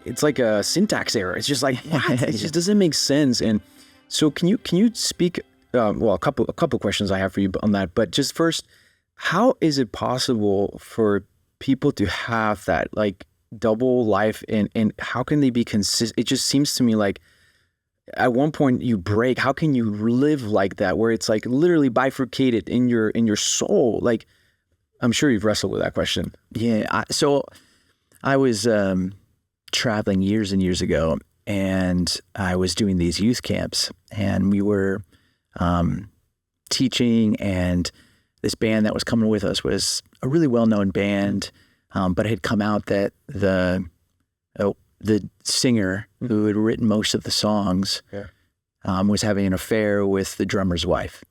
it's like a syntax error. It's just like, what? It just doesn't make sense. And so can you speak, well, a couple questions I have for you on that, but just first, how is it possible for people to have that like double life, and how can they be consistent? It just seems to me like at one point you break. How can you live like that, where it's like literally bifurcated in your soul? Like, I'm sure you've wrestled with that question. Yeah. So I was traveling years and years ago, and I was doing these youth camps, and we were teaching, and this band that was coming with us was a really well-known band, but it had come out that the singer who had written most of the songs was having an affair with the drummer's wife.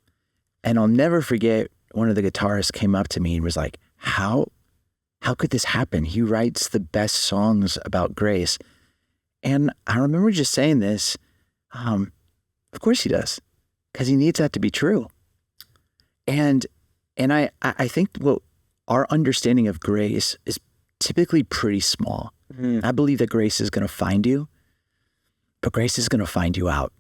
And I'll never forget, one of the guitarists came up to me and was like, how could this happen? He writes the best songs about grace. And I remember just saying this, of course he does, because he needs that to be true. And I think what our understanding of grace is typically pretty small. I believe that grace is going to find you, but grace is going to find you out.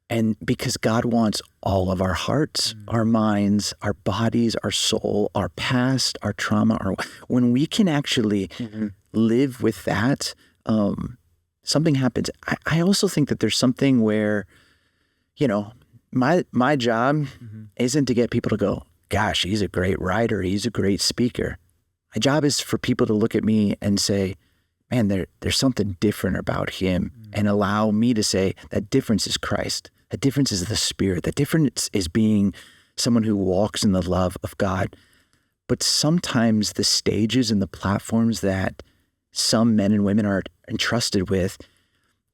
And because God wants all of our hearts, our minds, our bodies, our soul, our past, our trauma, when we can actually live with that, something happens. I also think that there's something where, my job isn't to get people to go, gosh, he's a great writer, he's a great speaker. My job is for people to look at me and say, man, there's something different about him, and allow me to say that difference is Christ. That difference is the Spirit. That difference is being someone who walks in the love of God. But sometimes the stages and the platforms that some men and women are entrusted with,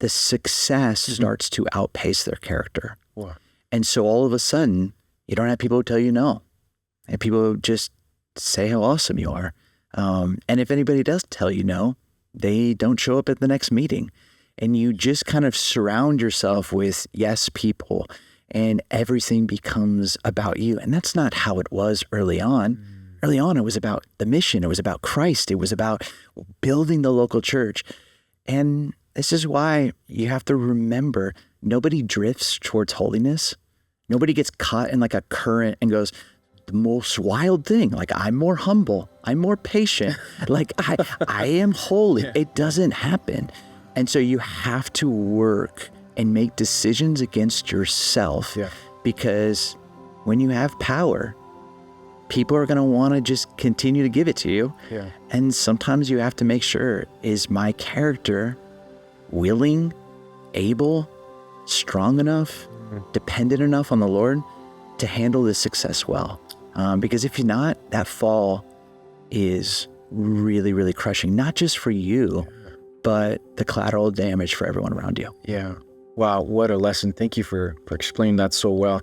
the success starts to outpace their character. Wow. And so all of a sudden, you don't have people who tell you no. And people who just say how awesome you are. And if anybody does tell you no, they don't show up at the next meeting. And you just kind of surround yourself with yes people, and everything becomes about you. And that's not how it was early on. Early on, it was about the mission. It was about Christ. It was about building the local church. And this is why you have to remember, nobody drifts towards holiness. Nobody gets caught in like a current and goes, the most wild thing, like I'm more humble, I'm more patient, like I am holy. Yeah. It doesn't happen. And so you have to work and make decisions against yourself, because when you have power, people are going to want to just continue to give it to you. Yeah. And sometimes you have to make sure, is my character willing, able, strong enough, dependent enough on the Lord to handle this success well? Because if you're not, that fall is really, really crushing, not just for you, but the collateral damage for everyone around you. Yeah. Wow. What a lesson. Thank you for explaining that so well.